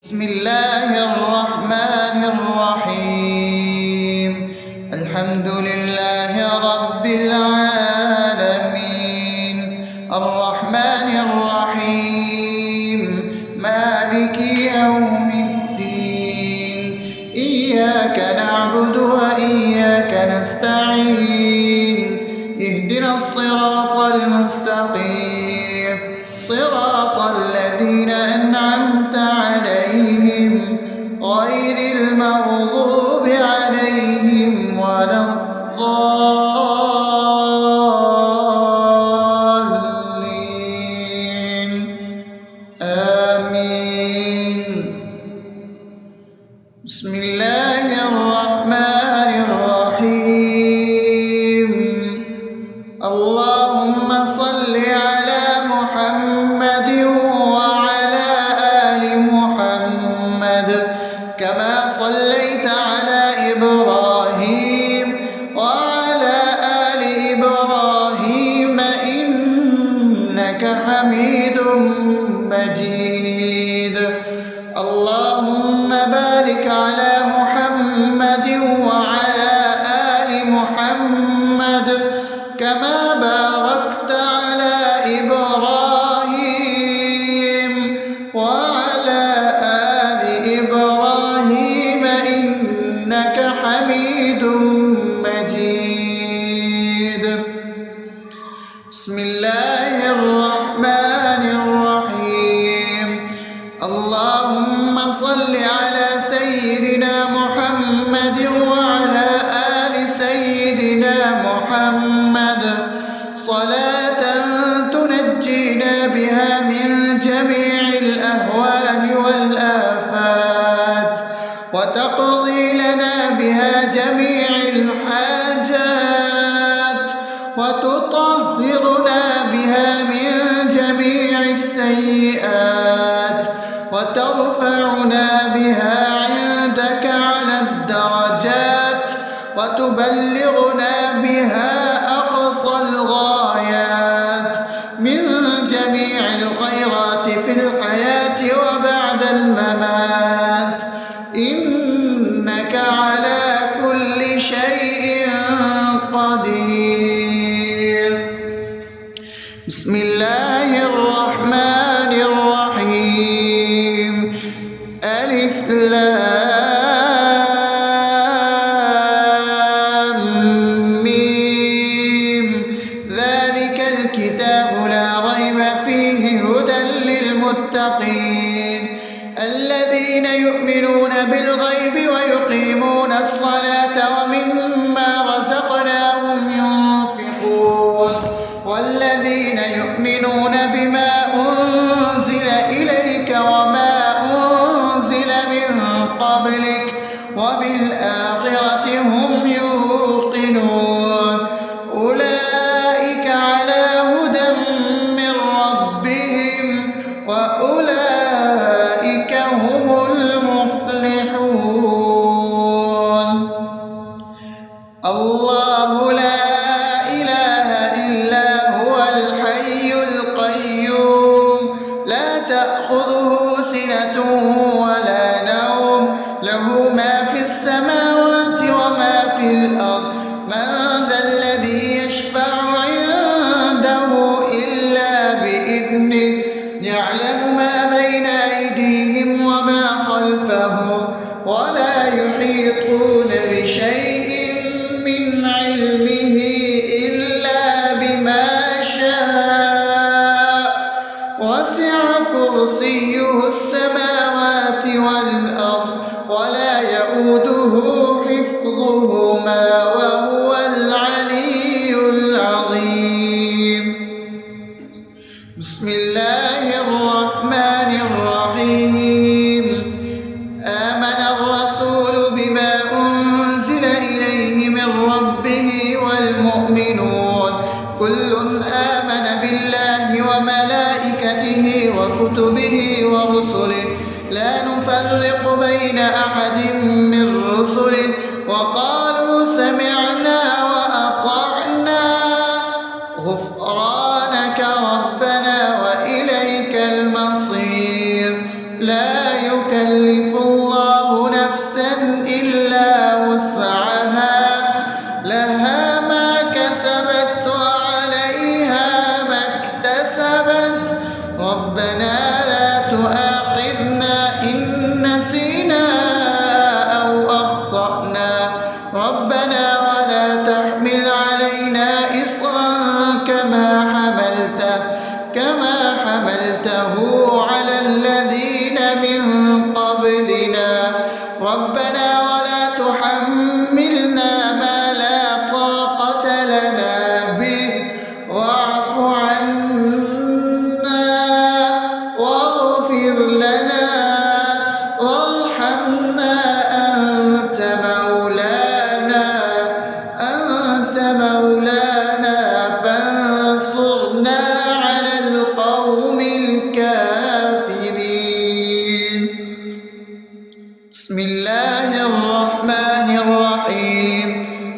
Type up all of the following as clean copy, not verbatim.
بسم الله الرحمن الرحيم. الحمد لله رب العالمين، الرحمن الرحيم، مالك يوم الدين. إياك نعبد وإياك نستعين، اهدنا الصراط المستقيم، صراط الذين أنعمت عليهم غير المغضوب عليهم ولا الضالين. آمين. بسم الله الرحمن الرحيم. اللهم صل على محمد وعلى آل محمد كما صليت على إبراهيم وعلى آل إبراهيم إنك حميد مجيد. اللهم بارك على محمد وعلى آل محمد كما باركت على إبراهيم وعلى آل إبراهيم إنك حميد مجيد. بسم الله الرحمن الرحيم. اللهم صل على سيدنا محمد وعلى آل سيدنا محمد صلاة تنجينا بها من جميع الأهوال والآفات وتقضي لنا بها جميع الحاجات وتطهرنا بها من جميع السيئات وترفعنا بها عندك على الدرجات وتبلغنا بها أقصى الغايات من جميع الخيرات في الحياة وبعد الممات، إنك على كل شيء قدير. بسم الله الرحمن الرحيم. ألف لام ميم. ذلك الكتاب لا ريب فيه هدى للمتقين الذين يؤمنون بالغيب ويقيمون الصلاة ومما رزقناهم ينفقون والذين يؤمنون بما أنزل إليك وما أنزل من قبلك وبالآخرة هم يوقنون أولئك على هدى من ربهم وأولئك هم المفلحون. الله لا إله إلا هو الحي القيوم لا تأخذه سنة ولا نوم له ما في السماوات وما في الأرض. من ذا الذي يشفع عنده إلا بإذنه يعلم ما بين أيديهم وما خلفهم ولا يحيطون بشيء من علمه إلا بما شاء وسع كرسيه السماوات والأرض ولا يؤوده حفظهما وهو العلي العظيم. بسم الله الرحمن الرحيم. آمن الرسول بما أنزل إليه من ربه والمؤمنون كل آمن بالله وملائكته وكتبه ورسله لا نفرق بين أحد من رسله وقالوا سمعنا وأطعنا غفرانك ربنا وإليك المصير. لا يكلف قبلنا ربنا ولا تحملنا ما لا طاقة لنا به واعف عنا واغفر لنا وارحمنا أنت مولانا فانصرنا على القوم الكافرين. بسم الله الرحمن الرحيم.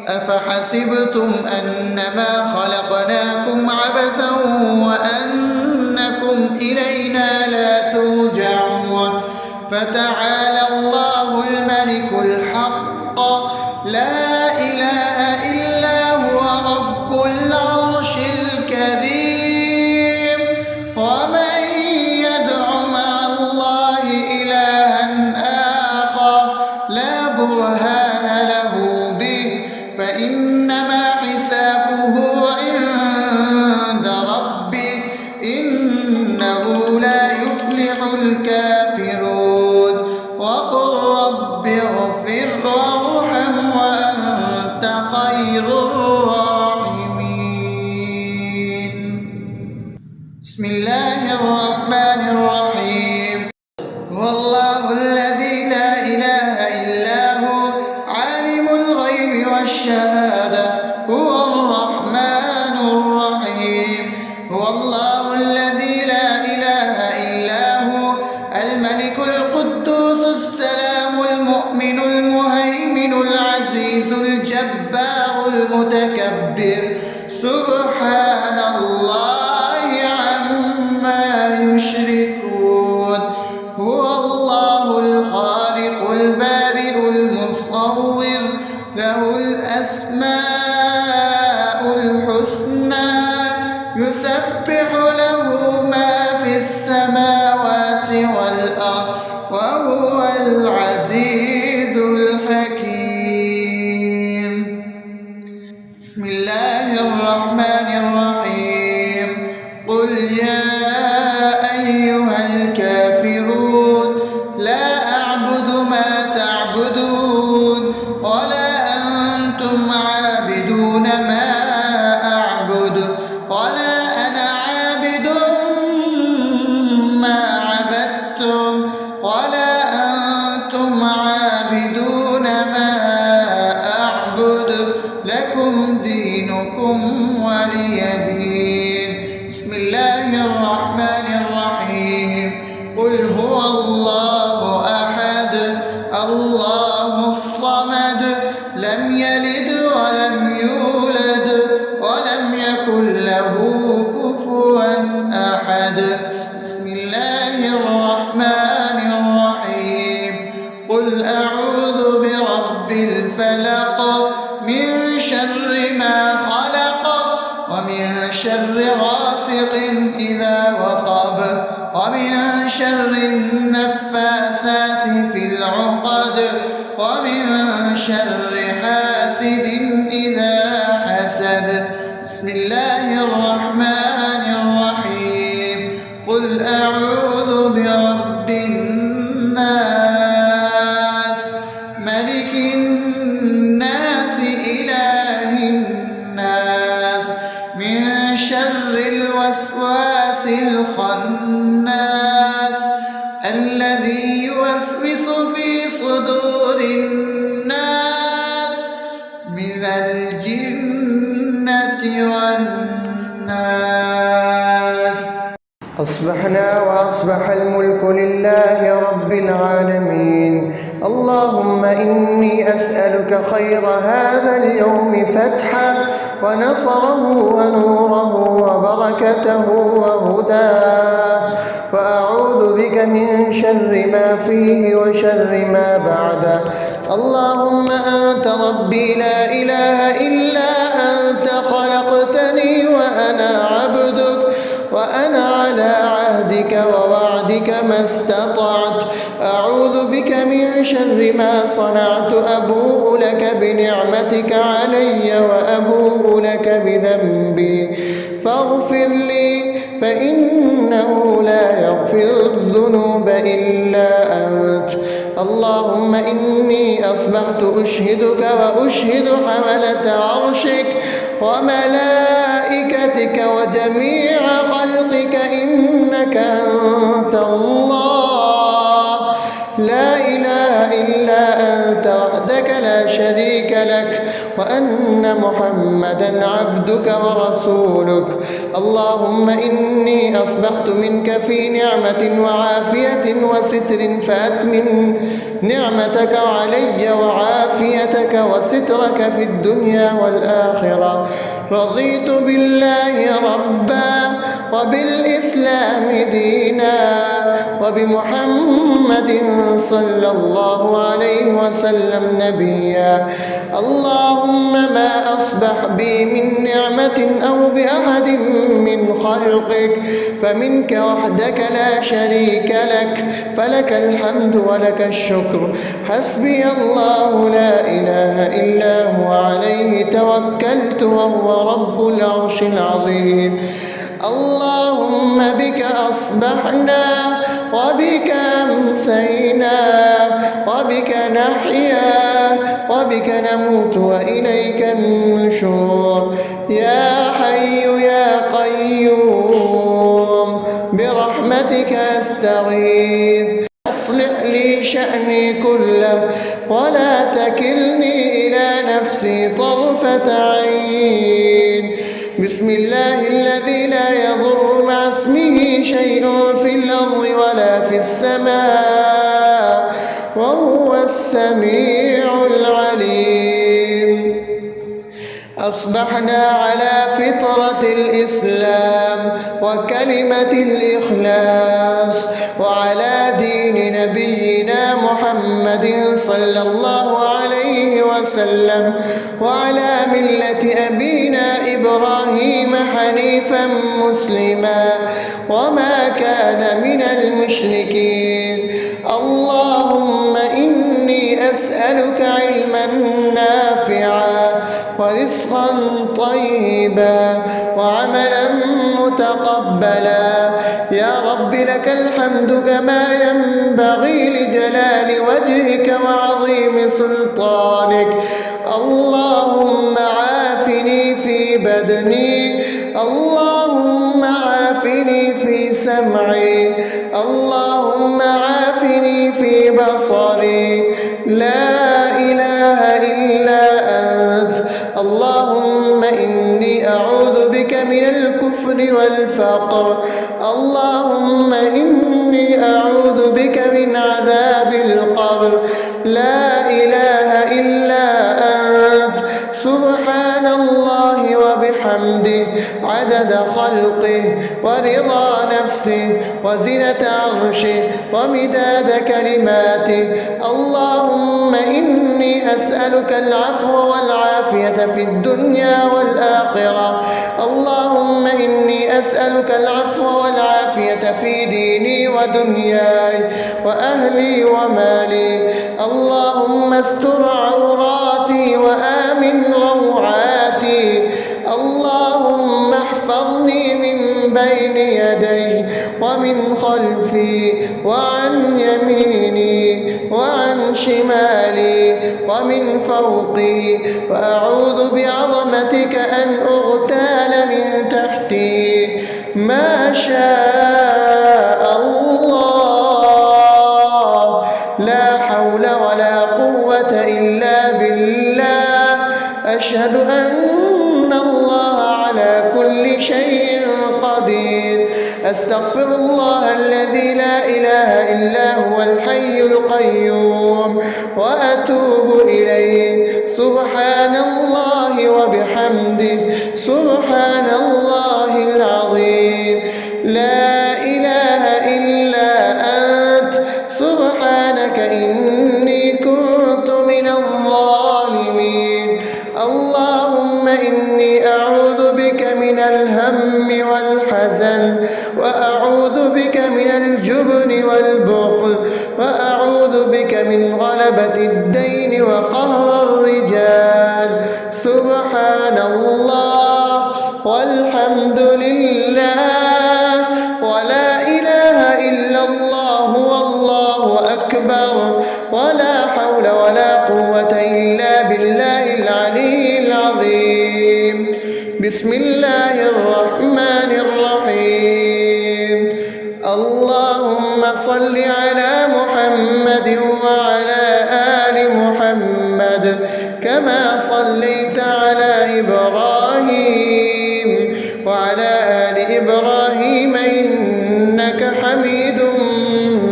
أفحسبتم أنما خلقناكم عبثا وأنكم إلينا لا ترجعون فتعالى الله الملك الحق لا إله إلا هو رب العرش الكريم. ومن يدع مع الله إلها آخر لا برهان له به فإنما حسابه عند ربه إنه لا يفلح الكافرون. وقل رب اغفر وارحم وأنت خير الراحمين. بسم الله الرحمن الرحيم. هو الله الذي لا إله إلا هو عالم الغيب والشهادة هو الرحمن الرحيم. هو الله الذي لا إله إلا هو الملك القدوس السلام المؤمن المهيمن العزيز الجبار المتكبر سبحان الله عما يشركون. هو الله الخالق البارئ المصور له الأسماء الحسنى يسبح له ما في السماوات والأرض وهو العزيز الحكيم. بسم الله الرحمن الرحيم. قل يا أيها الكافرون لا أعبد ما تعبدون ولا أنتم عابدون ما أعبد ولا أنا عابد ما عبدتم ولا أنتم عابدون ما أعبد لكم دينكم ولي دين. بسم الله الرحمن الرحيم. قل هو الله أحد الله الصمد لم يلد ولم يولد ولم يكن له كفوا أحد. بسم الله الرحمن الرحيم. قل أعوذ برب الفلق من شر ما خلق ومن شر غاسق إذا وقب ومن شر النفاثات في العقد ومن شر حاسد إذا حسد. بسم الله الرحمن الرحيم. قل أعوذ برب الناس ملك الناس إله الناس من شر الوسواس الخناس الذي يوسوس في صدور الناس من الجنة والناس. أصبحنا وأصبح الملك لله رب العالمين. اللهم إني أسألك خير هذا اليوم فتحه ونصره ونوره وبركته وهداه وأعوذ بك من شر ما فيه وشر ما بعده. اللهم أنت ربي لا إله إلا أنت خلقتني وأنا عبدك وأنا على عهدك ووعدك ما استطعت. أعوذ بك من شر ما صنعت. أبوء لك بنعمتك علي وأبوء لك بذنبي فاغفر لي فإنه لا يغفر الذنوب إلا أنت. اللهم إني أصبحت أشهدك وأشهد حملة عرشك وملائكتك وجميع خلقك إنك أنت الله لا إله إلا أنت وحدك لا شريك لك وأن محمدا عبدك ورسولك. اللهم إني أصبحت منك في نعمة وعافية وستر فأتمم نعمتك علي وعافيتك وسترك في الدنيا والآخرة. رضيت بالله ربا وبالإسلام دينا وبمحمد صلى الله عليه وسلم نبيا. اللهم ما أصبح بي من نعمة أو بأحد من خلقك فمنك وحدك لا شريك لك فلك الحمد ولك الشكر. حسبي الله لا إله إلا هو عليه توكلت وهو رب العرش العظيم. اللهم بك أصبحنا وبك أمسينا وبك نحيا وبك نموت وإليك النشور. يا حي يا قيوم برحمتك أستغيث أصلح لي شأني كله ولا تكلني إلى نفسي طرفة عين. بسم الله الذي لا يضر مع اسمه شيء في الأرض ولا في السماء وهو السميع العليم. أصبحنا على فطرة الإسلام وكلمة الإخلاص وعلى دين نبينا محمد صلى الله عليه وسلم وعلى ملة أبينا إبراهيم حنيفا مسلما وما كان من المشركين. اللهم إني أسألك علما نافعا ورزقا طيبا وعملا متقبلا. يا رب لك الحمد كما ينبغي لجلال وجهك وعظيم سلطانك. اللهم عافني في بدني اللهم عافني في سمعي اللهم عافني في بصري. لا إله إلا أنت. اللهم إني أعوذ بك من الكفر والفقر. اللهم إني أعوذ بك من عذاب القبر. لا إله إلا أنت. سبحان الله وبحمده عدد خلقه ورضا نفسه وزنة عرشه ومداد كلماته. اللهم إني أسألك العفو والعافية في الدنيا والآخرة. اللهم إني أسألك العفو والعافية في ديني ودنياي وأهلي ومالي. اللهم استر عوراتي وآمن روعاتي. اللهم احفظني من بين يدي ومن خلفي وعن يميني وعن شمالي ومن فوقي وأعوذ بعظمتك أن أغتال من تحتي. ما شاء الله لا حول ولا قوة إلا بالله. أشهد أن الله على كل شيء قدير. أستغفر الله الذي لا إله إلا هو الحي القيوم وأتوب إليه. سبحان الله وبحمده سبحان الله العظيم. لا إله إلا أنت. سبحانك إني كنت من الظالمين. اللهم إني أعوذ بك من الهم والحزن وأعوذ بك من الجبن والبخل وأعوذ بك من غلبة الدين وقهر الرجال. سبحان الله والحمد لله ولا إله إلا الله والله أكبر. النار ولا حول ولا قوة إلا بالله العلي العظيم. بسم الله الرحمن الرحيم. اللهم صل على محمد وعلى آل محمد كما صليت على إبراهيم وعلى آل إبراهيم إنك حميد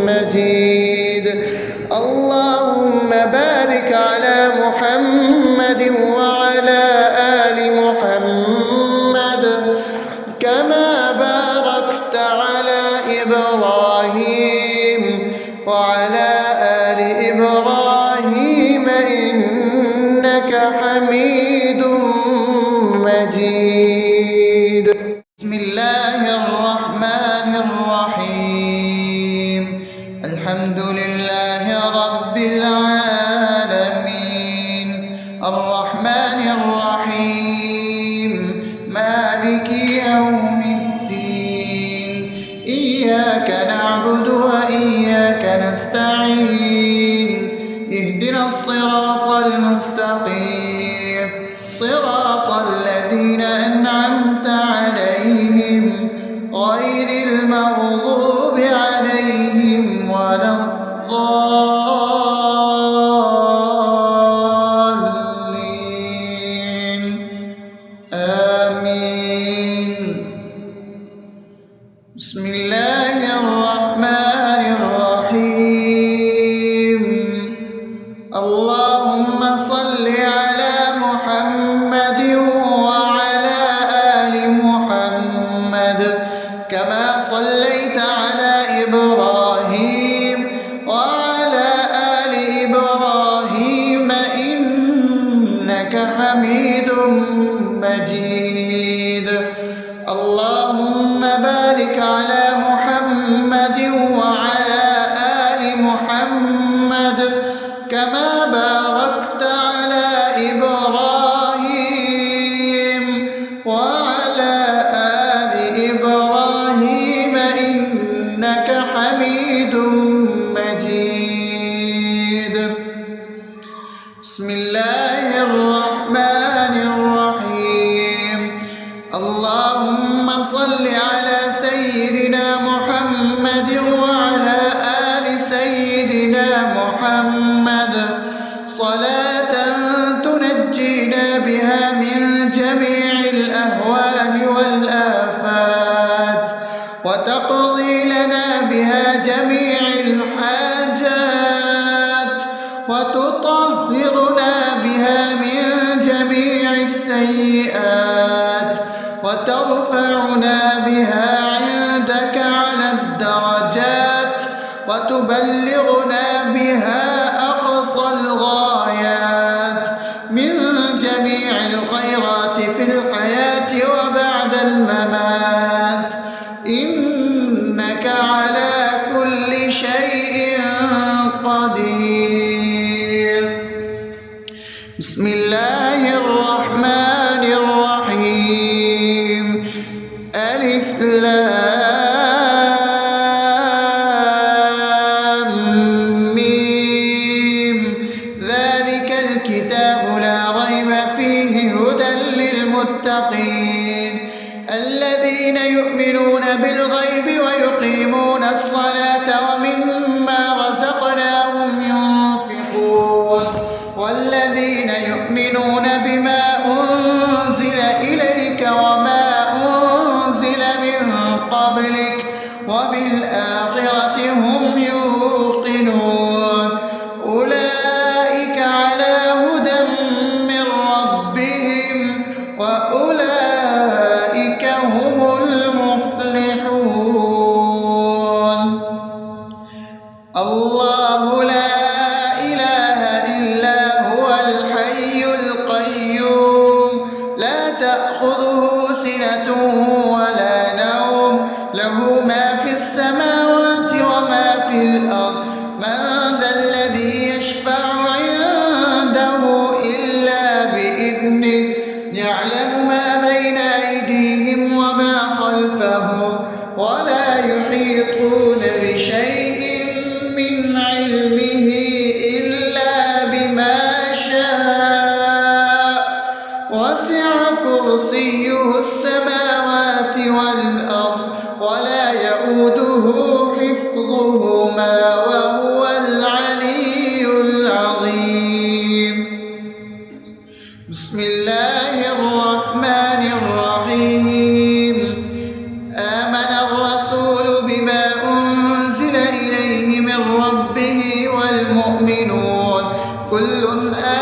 مجيد. اللهم بارك على محمد وعلى آل محمد كما باركت على إبراهيم وعلى آل إبراهيم إنك حميد مجيد. بسم الله الرحمن الرحيم. الحمد لله رب العالمين الرحمن الرحيم مالك يوم الدين إياك نعبد وإياك نستعين اهدنا الصراط المستقيم صراط الذين أنعمت عليهم غير المغضوب عليهم ولا الضالين آمين. بسم الله الرحمن الرحيم. اللهم صل على محمد وعلى آل محمد كما صليت على إبراهيم وعلى آل إبراهيم إنك حميد مجيد. اللهم بارك على محمد وعلى آل محمد كما باركت على إبراهيم وعلى آل إبراهيم إنك حميد مجيد. بسم الله الرحمن الرحيم. اللهم صل على سيدنا محمد وعلى آل سيدنا محمد صلاة تنجينا بها من جميع الأهوال والآفات وتقضي لنا بها جميع الحاجات وتطهرنا بها من جميع السيئات وترفعنا بها عندك على الدرجات وتبلغنا بها أقصى الغايات من جميع الخيرات في الحياة وبعد الممات إنك على كل شيء قدير. بسم الله الرحمن الرحيم. ألف لام ميم ذلك الكتاب لا ريب فيه هدى للمتقين الذين يؤمنون بالغيب ويقيمون الصلاة ومما رزقناهم ينفقون والذين يؤمنون بما أنزل إليك وما أنزل من قبلك وبالآخرة هم يوقنون أولئك على هدى من ربهم وأولئك هم المفلحون. الله لا إله إلا هو الحي القيوم لا تأخذه سنة ولا نوم له ما في السماوات وما في الأرض من ذا الذي يشفع عنده إلا بإذنه يعلم ما بين أيديهم وما خلفهم ولا يحيطون بشيء من علمه كرسيه السماوات والأرض ولا يؤوده حفظهما وهو العلي العظيم. بسم الله الرحمن الرحيم. آمن الرسول بما أنزل إليه من ربه والمؤمنون كل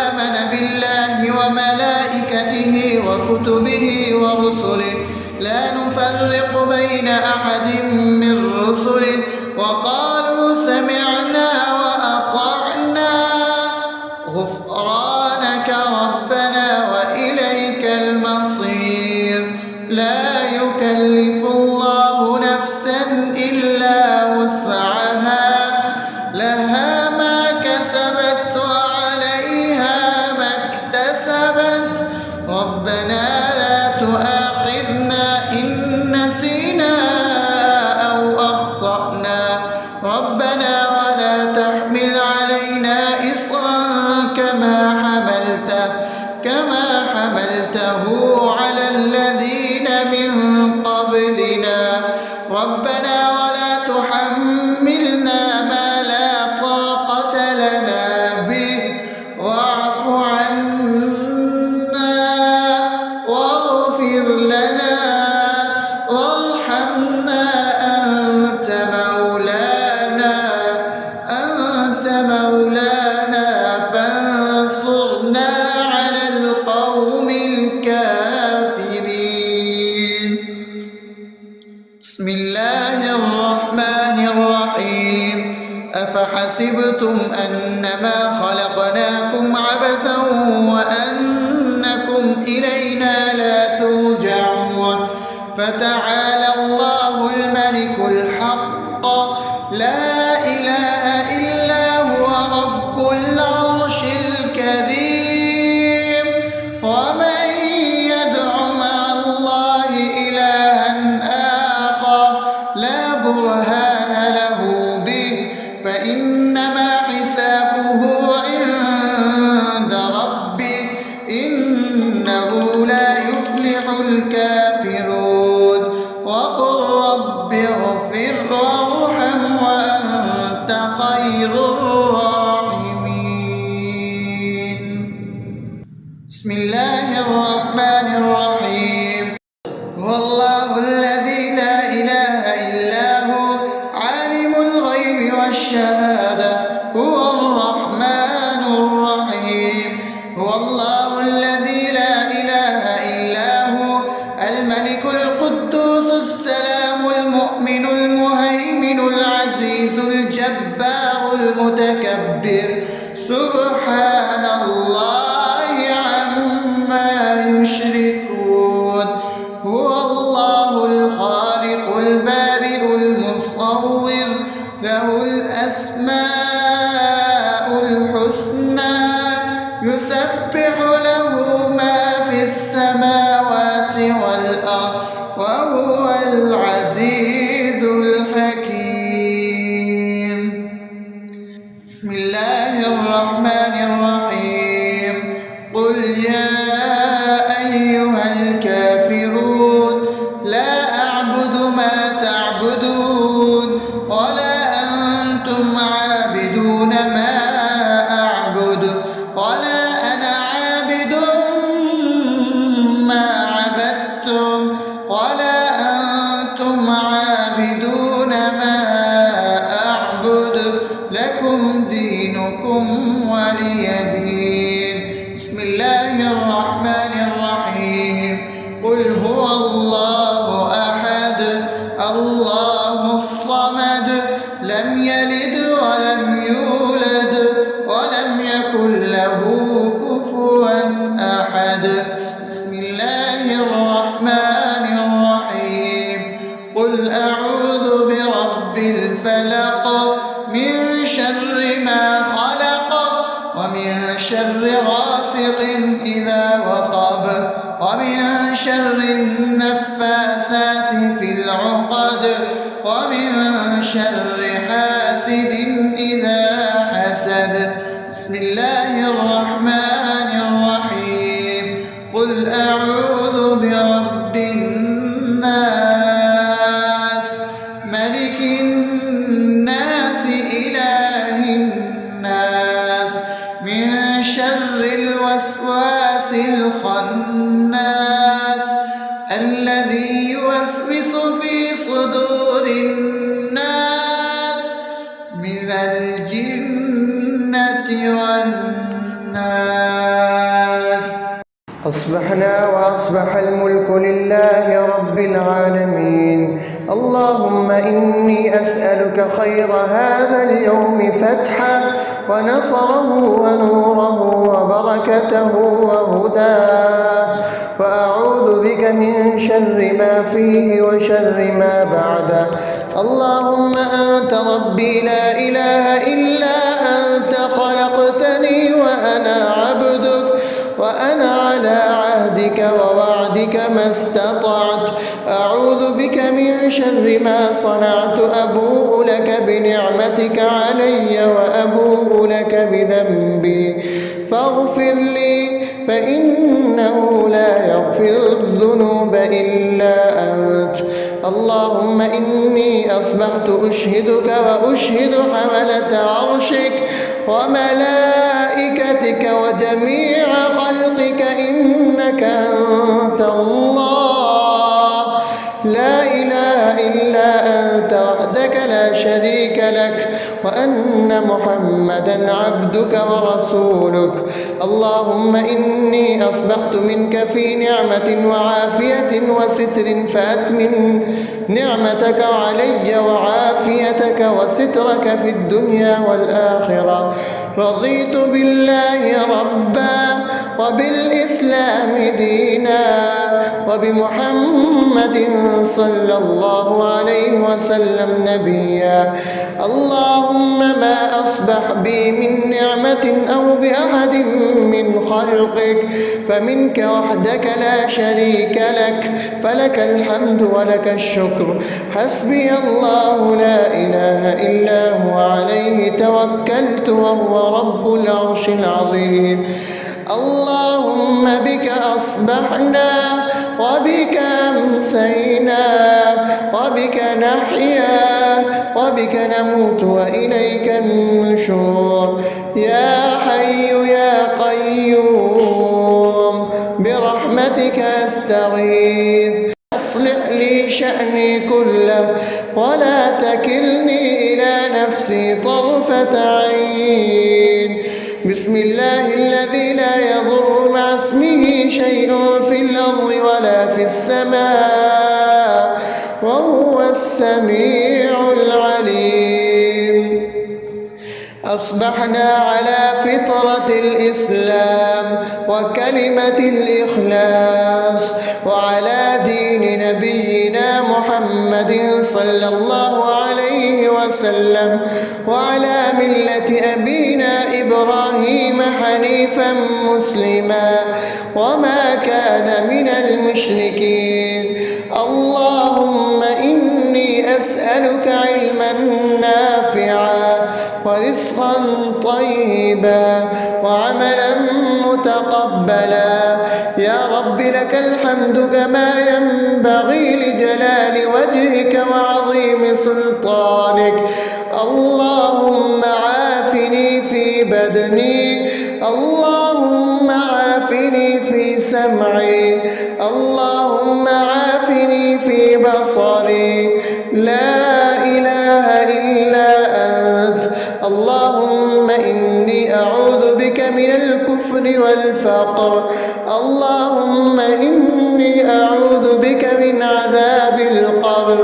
آمن بالله وملائكته وكتبه ورسله لا نفرق بين أحد من رسله وقالوا سمعنا وأطعنا غفرانك ربنا وإليك المصير. لا يكلف الله نفسا إلا وسعها لها ما كسبت وعليها ما اكتسبت ربنا لا تؤاخذنا إن نسينا أو أخطأنا ربنا ولا تحمل علينا إصرا كما حملته على الذين من قبلنا ربنا ولا تحملنا ما لا طاقة لنا به واعف عنا واغفر لنا وارحمنا أنت مولانا فانصرنا على القوم الكافرين. بسم الله الرحمن الرحيم. أفحسبتم أنما خلقناكم عبثا وأنكم إلينا لا ترجعون فتعالى الله الملك الحق لا إله إلا هو رب العرش الكريم. ومن يدع مع الله إلها آخر لا برهان له به فإنما حسابه عند ربه إنه لا يفلح الكافرون. وقل رب اغفر وارحم وأنت خير الراحمين. بسم الله الرحمن الرحيم. هو الله الذي لا إله إلا هو عالم الغيب والشهادة هو الرحمن الرحيم. هو الله الذي لا إله إلا هو الملك القدوس السلام المؤمن المهيمن العزيز الجبار المتكبر سبحان الله عما يشركون. هو الله الخالق البارئ المصور له الأسماء الحسنى يسبح له ما في السماوات والأرض وهو العزيز الحكيم. بسم الله الرحمن الرحيم. قل يا أيها الكافرون لا أعبد ما تعبدون ولا أنتم عابدون ما أعبد ولا أنا عابد ما عبدتم ولا أنتم عابدون ما أعبد لكم دينكم ولي دين. بسم الله الرحمن الرحيم. قل هو الله أحد الله الصمد لم يلد ولم يولد ولم يكن له كفوا أحد. بسم الله الرحمن الرحيم. قل أعوذ برب الفلق من شر ما خلق ومن شر غاسق إذا وقب ومن شر النفاثات في العقد ومن شر حاسد إذا حسد. بسم الله الرحمن الرحيم. قل أعوذ من شر الوسواس الخناس الذي يوسوس في صدور الناس من الجنة والناس. أصبحنا وأصبح الملك لله رب العالمين. اللهم إني أسألك خير هذا اليوم فتحه ونصره ونوره وبركته وهداه، وأعوذ بك من شر ما فيه وشر ما بعده. اللهم أنت ربي لا إله إلا أنت، خلقتني وأنا عبدك، وأنا على عهدك ووعدك ما استطعت. أعوذ بك من شر ما صنعت، أبوء لك بنعمتك علي وأبوء لك بذنبي فاغفر لي، فإنه لا يغفر الذنوب إلا أنت. اللهم إني أصبحت أشهدك وأشهد حملة عرشك وملائكتك وجميع خلقك إنك أنت الله، لا إله إلا أنت وحدك لا شريك لك، وأن محمدا عبدك ورسولك. اللهم إني أصبحت منك في نعمة وعافية وستر، فأتمن نعمتك علي وعافيتك وسترك في الدنيا والآخرة. رضيت بالله ربا وبالإسلام دينا وبمحمد صلى الله عليه وسلم نبيا. اللهم ما أصبح بي من نعمة أو بأحد من خلقك فمنك وحدك لا شريك لك، فلك الحمد ولك الشكر. حسبي الله لا إله إلا هو، عليه توكلت وهو رب العرش العظيم. اللهم بك أصبحنا وبك أمسينا وبك نحيا وبك نموت وإليك النشور. يا حي يا قيوم برحمتك أستغيث، أصلح لي شأني كله ولا تكلني إلى نفسي طرفة عين. بسم الله الذي لا يضر مع اسمه شيء في الأرض ولا في السماء وهو السميع العليم. أصبحنا على فطرة الإسلام وكلمة الإخلاص وعلى دين نبينا محمد صلى الله عليه وسلم وعلى ملة أبينا إبراهيم حنيفا مسلما وما كان من المشركين. اللهم إني أسألك علما نافعا ورزقا طيبا وعملا متقبلا. يا رب لك الحمد كما ينبغي لجلال وجهك وعظيم سلطانك. اللهم عافني في بدني، اللهم عافني في سمعي، اللهم عافني في بصري. لا إله إلا أنت. اللهم إني أعوذ بك من الكفر والفقر. اللهم إني أعوذ بك من عذاب القبر.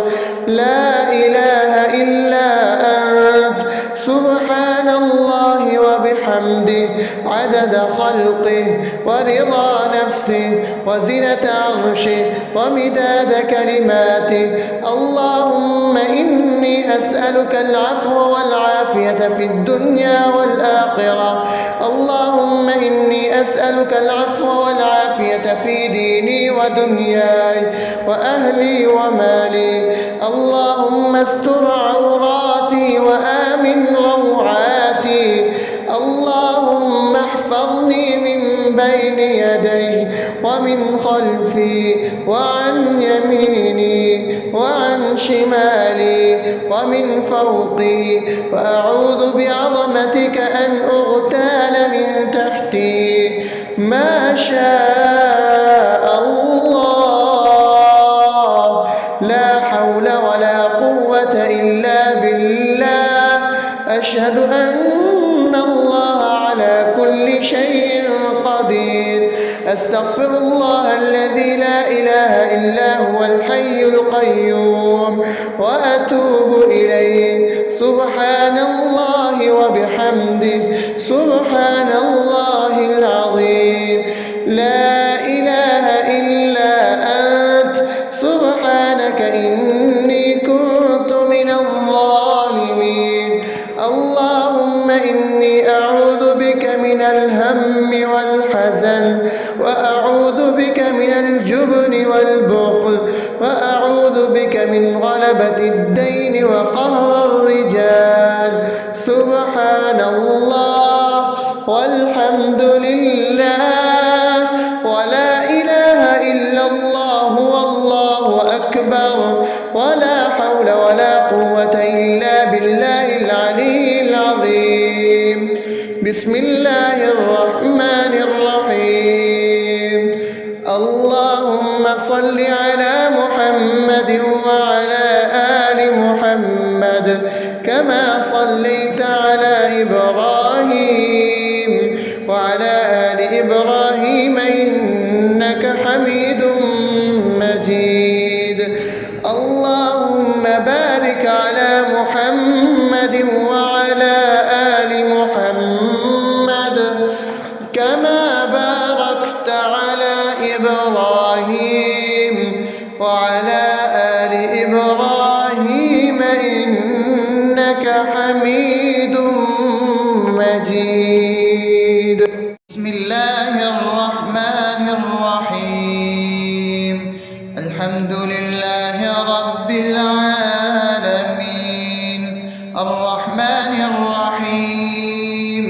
لا إله إلا أنت. سبحان الله وبحمده عدد خلقه ورضا نفسه وزنة عرشه ومداد كلماته. اللهم إني أسألك العفو والعافية في الدنيا والآخرة. اللهم إني أسألك العفو والعافية في ديني ودنياي وأهلي ومالي. اللهم استر عوراتي وآمن روعاتي. اللهم احفظني من بين يدي ومن خلفي وعن يميني وعن شمالي ومن فوقي، وأعوذ بعظمتك أن أغتال من تحتي. ما شاء الله، لا حول ولا قوة إلا بالله. أشهد أن الله على كل شيء قدير. أستغفر الله الذي لا إله إلا هو الحي القيوم وأتوب إليه. سبحان الله وبحمده، سبحان الله العظيم. لا إله إلا أنت، سبحانك إني كنت من الظالمين. اللهم إني أعوذ بك من الهم والحزن، وأعوذ بك من الجبن والبخل، وأعوذ بك من غلبة الدين وقهر الرجال. سبحان الله والحمد لله ولا إله إلا الله والله أكبر، ولا حول ولا قوة إلا بالله العلي العظيم. بسم الله الرحمن الرحيم. اللهم صل على محمد وعلى آل محمد كما صليت على إبراهيم وعلى آل إبراهيم إنك حميد مجيد. اللهم بارك على محمد وعلى آل محمد كما باركت على إبراهيم وعلى آل إبراهيم إنك حميد مجيد. بسم الله الرحمن الرحيم. الحمد لله رب العالمين، الرحمن الرحيم،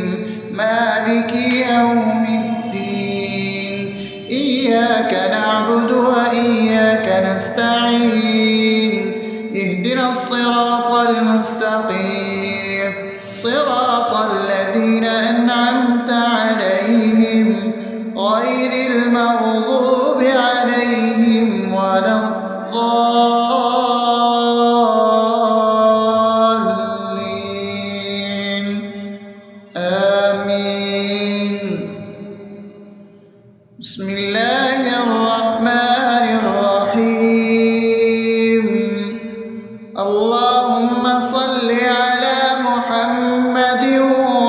مالك يوم الدين. إياك نعبد وإياك نستعين. اهدنا الصراط المستقيم، صراط الذين أنعمت عليهم غير المغضوب عليهم ولا الضالين. آمين. بسم الله الرحمن الرحيم. اللهم صل على محمد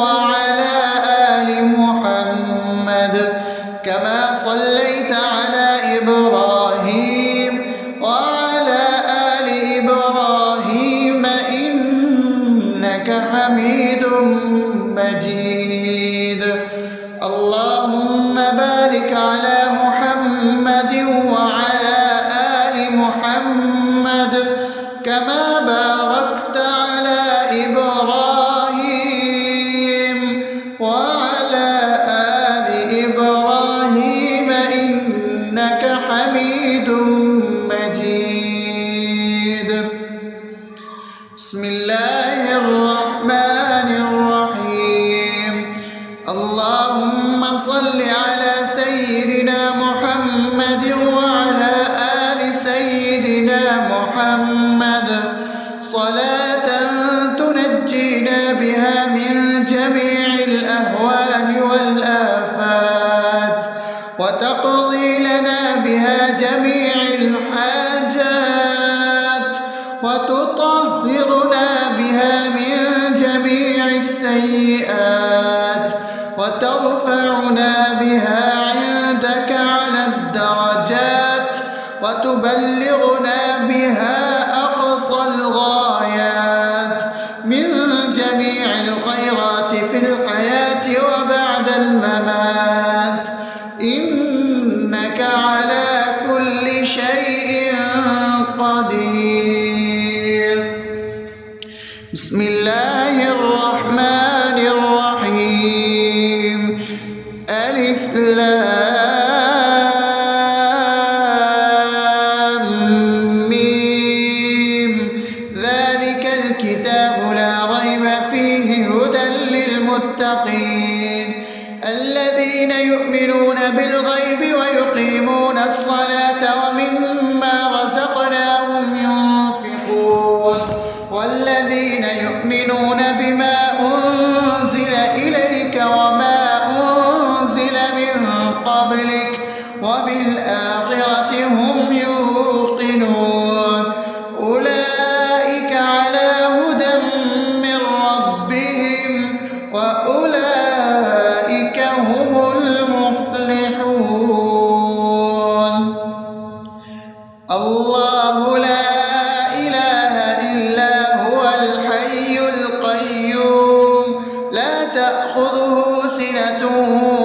وعلى آل محمد كما صليت على إبراهيم وعلى آل إبراهيم إنك حميد مجيد. اللهم بارك على محمد وعلى آل محمد كما باركت على إبراهيم وعلى آل إبراهيم إنك حميد مجيد. بسم الله الرحمن الرحيم. اللهم صل على سيدنا محمد وعلى آل سيدنا محمد صلاة تنجينا بها من جميع الأهوال والآفات، وتقضي لنا بها جميع الحاجات، وتطهرنا بها من جميع السيئات، وترفعنا بها عندك على الدرجات، وتبلغنا بها أقصى الغايات من جميع الخيرات في الحياة وبعد الممات، إنك على كل شيء قدير. بسم الله الرحمن الرحيم. ألف لام ميم ذلك الكتاب لا ريب فيه هدى للمتقين الذين يؤمنون بالغيب ويقيمون الصلاة ومما رزقناهم ينفقون والذين يؤمنون بما أنزل إليك وما أنزل من قبلك وبالآخرة هم يوقنون أولئك على هدى من ربهم وأولئك هم المفلحون الله لا إله إلا هو الحي القيوم لا تأخذه سنة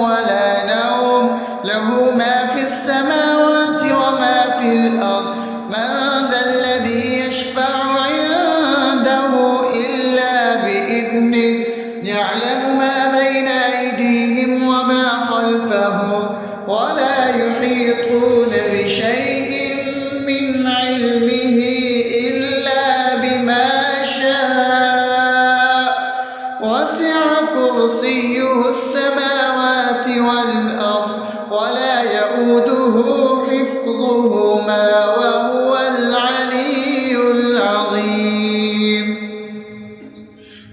ولا نوم له ما في السماوات وما في الأرض من ذا الذي يشفع عنده إلا بإذنه يعلم ما بين أيديهم وما خلفهم ولا يحيطون بشيء من علمه إلا بما شاء وسع كرسيه السماوات والأرض ولا يؤوده حفظهما وهو العلي العظيم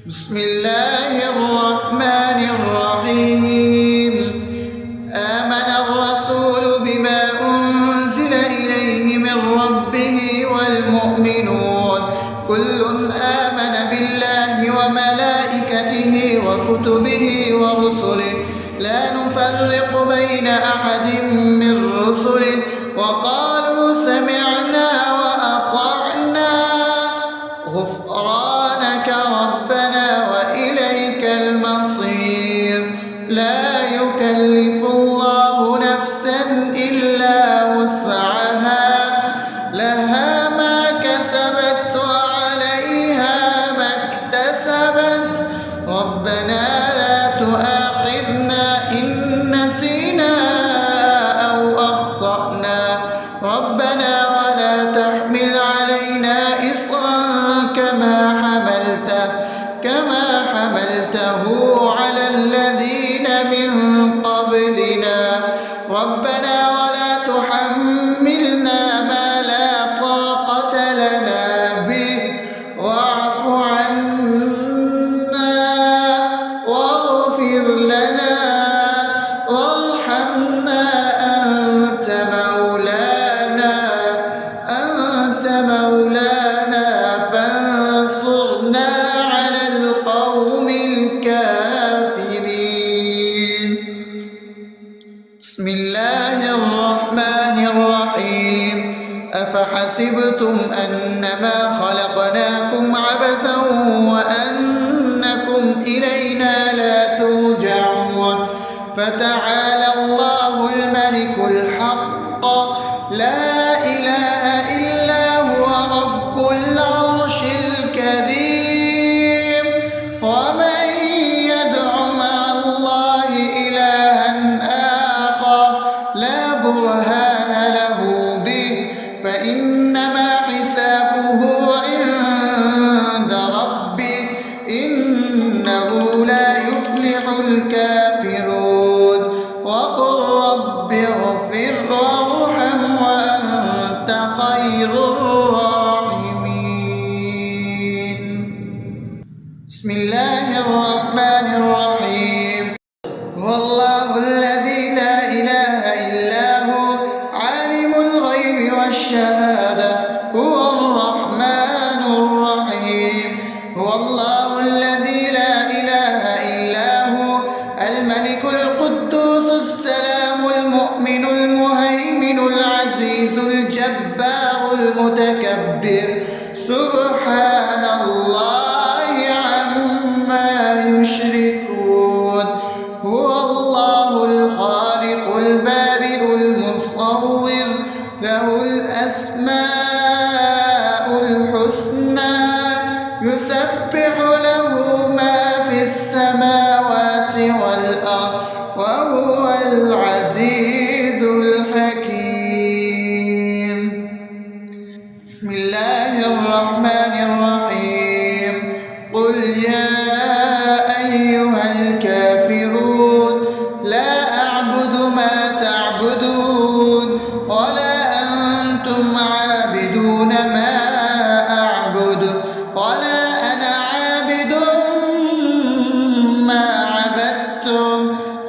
بسم الله الرحمن الرحيم آمن الرسول بما أنزل إليه من ربه والمؤمنون كل آمن بالله وملائكته وكتبه ورسله لا نفرق بين أحد من رسله وقالوا سمعنا وأطعنا غفرانك ربنا وإليك المصير لا يكلف الله نفسا إلا وسعها لها ما كسبت وعليها ما اكتسبت ربنا لا تؤاخذنا إن نسينا أو أخطأنا ربنا ولا تحمل علينا إصرا كما حملته على الذين من قبلنا ربنا ولا تحملنا ما لا طاقة لنا به واعف عنا واغفر لنا وارحمنا أنت مولانا فانصرنا على القوم الكافرين بسم الله الرحمن الرحيم أفحسبتم أنما خلقناكم عبثا وأنكم إلينا لا ترجعون فتعالى الله الملك الحق لا إله إلا هو رب العرش الكريم ومن يدع مع الله إلها آخر لا برهان له به فإنما حسابه عند ربه إنه لا يفلح الكافرون وقل رب اغفر وارحم وأنت خير الراحمين بسم الله الرحمن الرحيم هو الله الذي لا إله إلا هو عالم الغيب والشهادة هو الرحمن الرحيم هو الله الذي لا إله إلا هو الملك القدوس السلام المؤمن المهيمن العزيز الجبار المتكبر سبحان الله عما يشركون هو الله الخالق البارئ المصور له الأسماء الحسنى يسبح له ما في السماوات والأرض وهو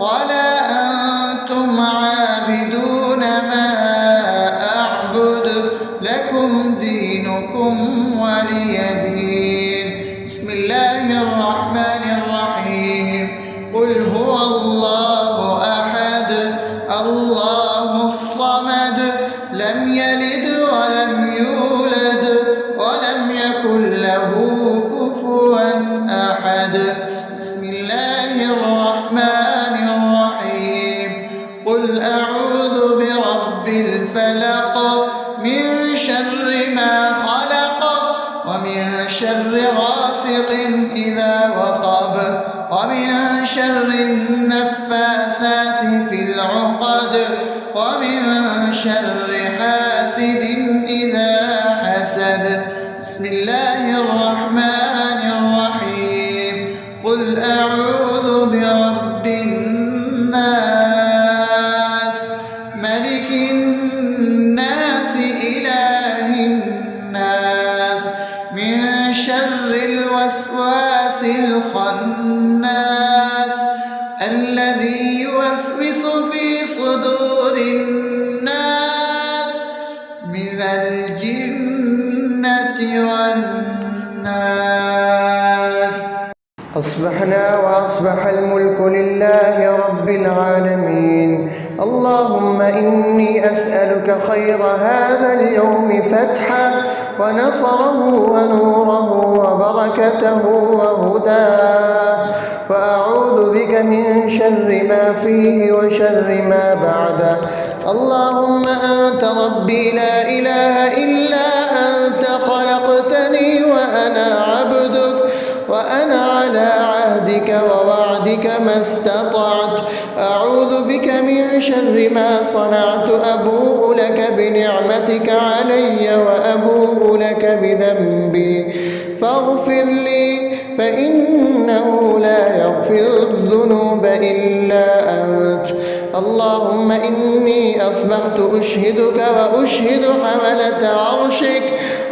ولا أنتم عابدون ما أعبد لكم دينكم ولي دين. بسم الله الرحمن الرحيم. قل هو الله أحد الله الصمد لم يلد ولم يولد ولم يكن له كفوا أحد. بسم الله الرحمن الرحيم. قل أعوذ برب الفلق من شر ما خلق ومن شر غاسق إذا وقب ومن شر النفاثات في العقد ومن شر حاسد إذا حسد. بسم الله الرحمن الرحيم. قل أعوذ برب الناس ملك الناس إله الناس من شر الوسواس الخناس الذي يوسوس في صدور الناس من الجنة والناس. أصبحنا وأصبح الملك لله رب العالمين. اللهم إني أسألك خير هذا اليوم فتحه ونصره ونوره وبركته وهداه، وأعوذ بك من شر ما فيه وشر ما بعده. اللهم أنت ربي لا إله إلا أنت خلقتني وأنا عبدك وأنا على عهدك ووعدك ما استطعت. أعوذ بك من شر ما صنعت. أبوء لك بنعمتك علي وأبوء لك بذنبي فاغفر لي فإنه لا يغفر الذنوب إلا أنت. اللهم إني أصبحت أشهدك وأشهد حملة عرشك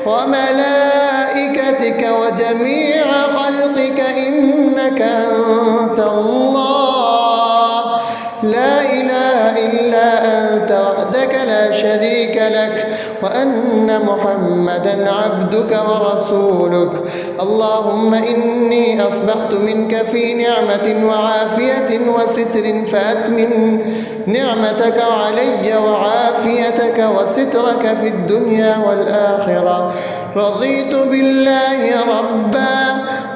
وملائكتك وجميع خلقك إنك أنت الله لا إله إلا أنت وحدك لا شريك لك، وأن محمدا عبدك ورسولك. اللهم إني أصبحت منك في نعمة وعافية وستر فأتمم نعمتك علي وعافيتك وسترك في الدنيا والآخرة. رضيت بالله ربا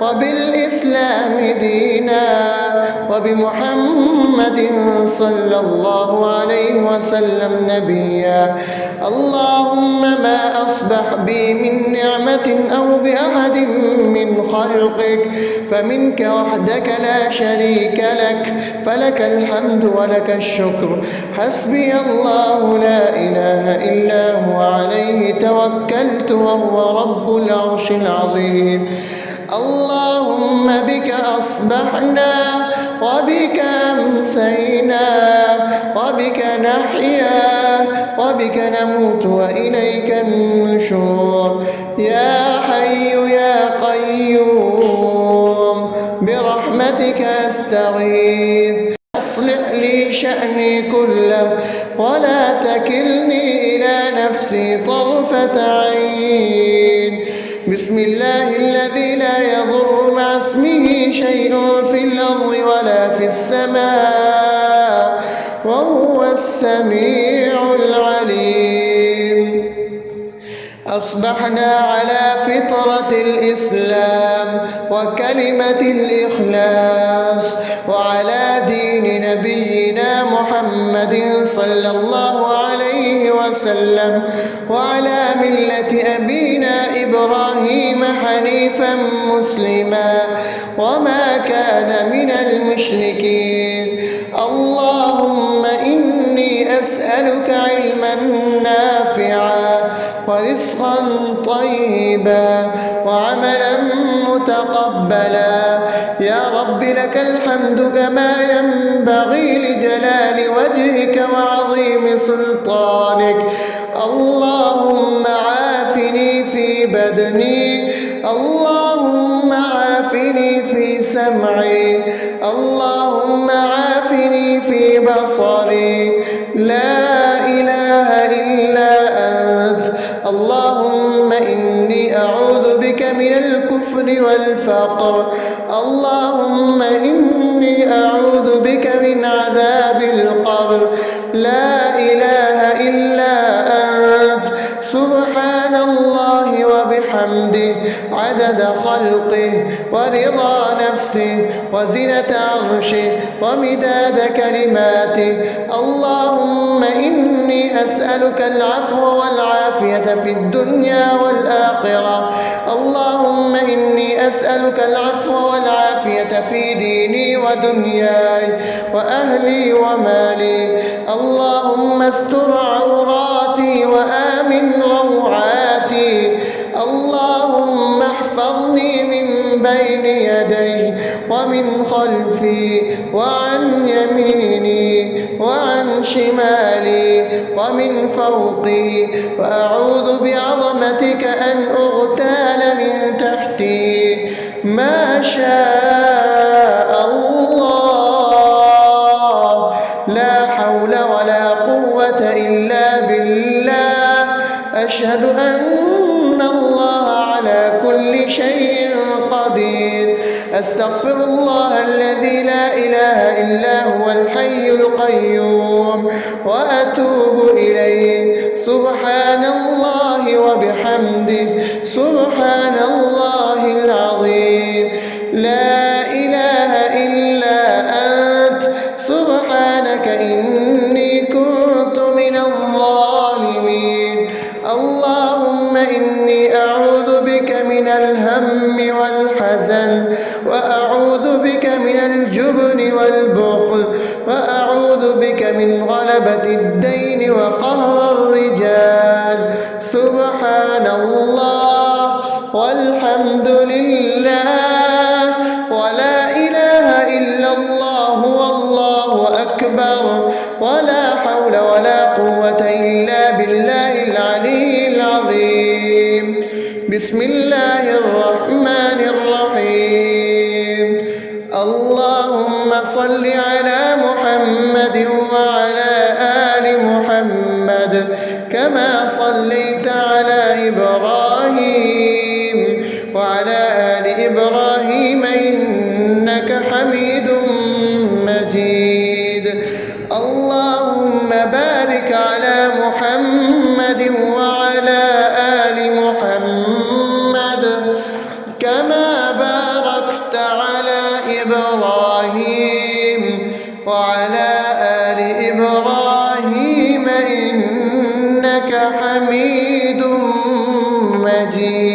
وبالإسلام دينا وبمحمد صلى الله عليه وسلم نبيا. اللهم ما أصبح بي من نعمة أو بأحد من خلقك فمنك وحدك لا شريك لك، فلك الحمد ولك الشكر. حسبي الله لا إله إلا هو عليه توكلت وهو رب العرش العظيم. اللهم بك أصبحنا وبك أمسينا وبك نحيا وبك نموت وإليك النشور. يا حي يا قيوم برحمتك أستغيث. أصلح لي شأني كله ولا تكلني إلى نفسي طرفة عين. بسم الله الذي لا يضر مع اسمه شيء في الأرض ولا في السماء وهو السميع العليم. أصبحنا على فطرة الإسلام وكلمة الإخلاص وعلى دين نبينا محمد صلى الله عليه وسلم وعلى ملة أبينا إبراهيم حنيفا مسلما وما كان من المشركين. اللهم إني أسألك علما نافعا ورزقا طيبا وعملا متقبلا. يا رب لك الحمد كما ينبغي لجلال وجهك وعظيم سلطانك. اللهم عافني في بدني، اللهم عافني في سمعي، اللهم عافني عيني في بصري، لا إله إلا أنت. اللهم إني أعوذ بك من الكفر والفقر، اللهم إني أعوذ بك من عذاب القبر، لا إله إلا أنت. سبحان الله وبحمده عدد خلقه ورضا نفسه وزنة عرشه ومداد كلماته. اللهم إني أسألك العفو والعافية في الدنيا والآخرة، اللهم إني أسألك العفو والعافية في ديني ودنياي وأهلي ومالي. اللهم استر عوراتي وآمن روعاتي، اللهم احفظني من بين يدي ومن خلفي وعن يميني وعن شمالي ومن فوقي، وأعوذ بعظمتك أن أغتال من تحتي. ما شاء الله، لا حول ولا قوة إلا بالله. أشهد أن الله على كل شيء قدير. أستغفر الله الذي لا إله إلا هو الحي القيوم وأتوب إليه. سبحان الله وبحمده، سبحان الله العظيم. لا إله إلا أنت، سبحانك إني كنت من الظالمين. اللهم إني أعوذ بك من الهم والحزن، وأعوذ بك من الجبن والبخل، وأعوذ بك من غلبة الدين وقهر الرجال. سبحان الله والحمد لله ولا إله إلا الله والله أكبر، ولا حول ولا قوة إلا بالله العلي العظيم. بسم الله الرحمن الرحيم. اللهم صل على محمد وعلى آل محمد كما صليت على إبراهيم وعلى آل إبراهيم إنك حميد مجيد. اللهم بارك على محمد وعلى آل محمد كما باركت على إبراهيم وعلى آل إبراهيم إنك حميد مجيد.